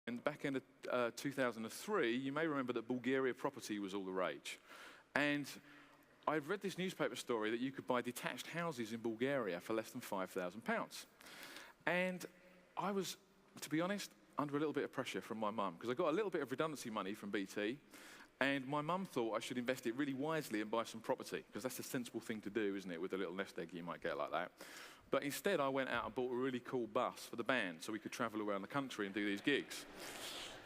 And back in 2003, you may remember that Bulgaria property was all the rage. And I've read this newspaper story that you could buy detached houses in Bulgaria for less than £5,000. And I was, to be honest, under a little bit of pressure from my mum, because I got a little bit of redundancy money from BT, and my mum thought I should invest it really wisely and buy some property, because that's a sensible thing to do, isn't it, with a little nest egg you might get like that. But instead, I went out and bought a really cool bus for the band so we could travel around the country and do these gigs.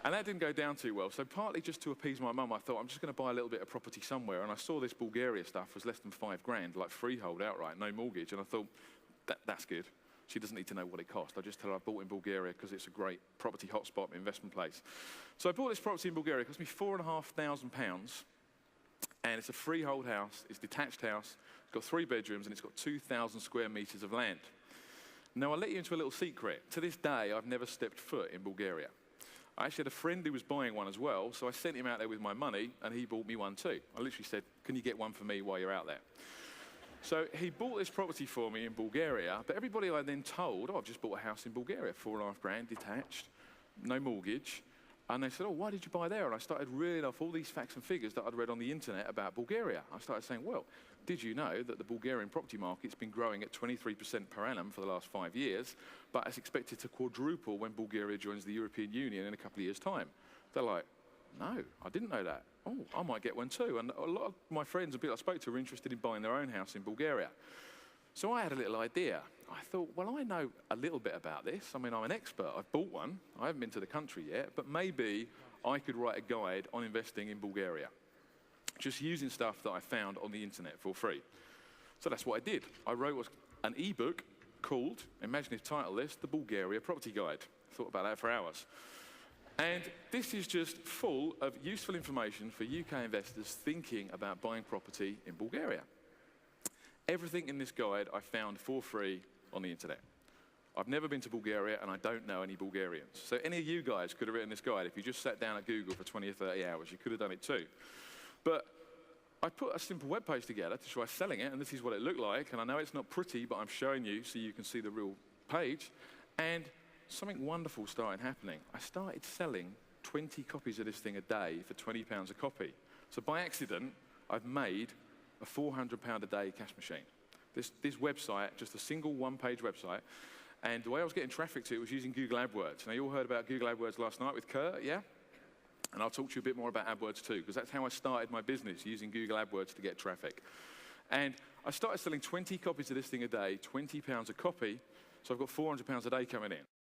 And that didn't go down too well, so partly just to appease my mum, I thought I'm just going to buy a little bit of property somewhere, and I saw this Bulgaria stuff was less than £5,000, like freehold outright, no mortgage, and I thought, that's good. She doesn't need to know what it cost. I just tell her I bought in Bulgaria because it's a great property hotspot, investment place. So I bought this property in Bulgaria. It cost me £4,500, and it's a freehold house, it's a detached house, it's got 3 bedrooms, and it's got 2,000 square metres of land. Now, I'll let you into a little secret. To this day, I've never stepped foot in Bulgaria. I actually had a friend who was buying one as well, so I sent him out there with my money, and he bought me one too. I literally said, can you get one for me while you're out there? So he bought this property for me in Bulgaria, but everybody I then told, oh, I've just bought a house in Bulgaria, £4,500, detached, no mortgage. And they said, oh, why did you buy there? And I started reeling off all these facts and figures that I'd read on the internet about Bulgaria. I started saying, well, did you know that the Bulgarian property market's been growing at 23% per annum for the last 5 years, but it's expected to quadruple when Bulgaria joins the European Union in a couple of years' time? They're like, no, I didn't know that. Oh, I might get one too. And a lot of my friends and people I spoke to were interested in buying their own house in Bulgaria. So I had a little idea. I thought, well, I know a little bit about this. I mean, I'm an expert. I've bought one. I haven't been to the country yet, but maybe I could write a guide on investing in Bulgaria, just using stuff that I found on the internet for free. So that's what I did. I wrote an ebook called, imaginative title list, The Bulgaria Property Guide. Thought about that for hours. And this is just full of useful information for UK investors thinking about buying property in Bulgaria. Everything in this guide I found for free on the internet. I've never been to Bulgaria, and I don't know any Bulgarians. So any of you guys could have written this guide. If you just sat down at Google for 20 or 30 hours, you could have done it too. But I put a simple web page together to try selling it, and this is what it looked like. And I know it's not pretty, but I'm showing you so you can see the real page. And something wonderful started happening. I started selling 20 copies of this thing a day for £20 a copy. So by accident, I've made a £400 a day cash machine. This website, just a single one-page website, and the way I was getting traffic to it was using Google AdWords. Now, you all heard about Google AdWords last night with Kurt, yeah? And I'll talk to you a bit more about AdWords too, because that's how I started my business, using Google AdWords to get traffic. And I started selling 20 copies of this thing a day, £20 a copy, so I've got £400 a day coming in.